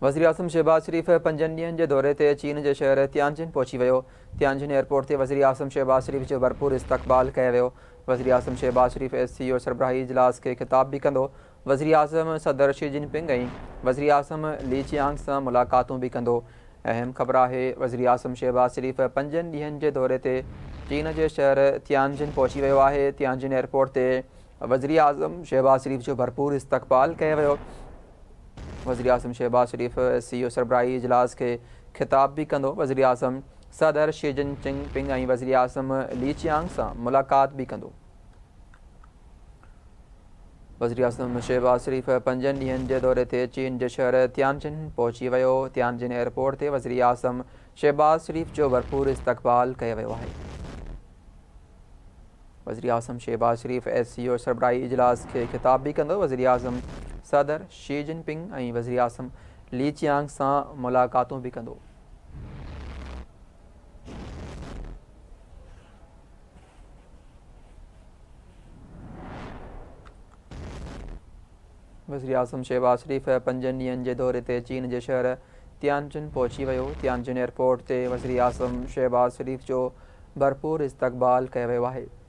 वज़ीर-ए-आज़म शहबाज शरीफ़ 5 ॾींहंनि जे दौरे ते चीन जे शहर तियानजिन पहुची वियो। तियानजिन एयरपोर्ट ते वज़ीर-ए-आज़म शहबाज शरीफ़ जो भरपूर इस्तक़बाल कयो वियो। वज़ीर-ए-आज़म शहबाज शरीफ़ SCO सरबराही इजलास खे ख़िताब बि कंदो। वज़ीर-ए-आज़म सदर शी जिनपिंग ऐं वज़ीर-ए-आज़म ली चियांग सां मुलाक़ातूं बि कंदो। अहम ख़बर आहे, वज़ीर-ए-आज़म शहबाज शरीफ़ 5 ॾींहंनि जे दौरे ते चीन जे शहर तियानजिन पहुची वियो आहे। तियानजिन एयरपोर्ट ते वज़ीर-ए-आज़म शहबाज शरीफ़ जो भरपूर इस्तक़बाल कयो वियो। वज़ीर-ए-आज़म शहबाज शरीफ़ SCO सरबराही इजलास खे ख़िताब बि कंदो। वज़ीर-ए-आज़म सदर शी जिनपिंग ऐं वज़ीर-ए-आज़म ली चियांग सां मुलाक़ात बि कंदो। वज़ीर-ए-आज़म शहबाज शरीफ़ 5 ॾींहंनि जे दौरे ते चीन जे शहर तियानजिन पहुची वियो। तियानजिन एयरपोर्ट ते वज़ीर-ए-आज़म शहबाज शरीफ़ जो भरपूर इस्तक़बाल कयो वियो आहे। वज़ीर-ए-आज़म शहबाज शरीफ़ SCO सरबराही इजलास खे ख़िताब बि कंदो। वज़ीर-ए-आज़म सदर शी जिनपिंग ऐं वज़ीर-ए-आज़म ली चियांग सां मुलाक़ातूं बि कंदो। वज़ीर-ए-आज़म शहबाज शरीफ़ 5 ॾींहंनि जे दौरे ते चीन जे शहर तियानजिन पहुची वियो। तियानजिन एयरपोर्ट ते वज़ीर-ए-आज़म शहबाज शरीफ़ जो भरपूर इस्तक़बाल कयो वियो आहे।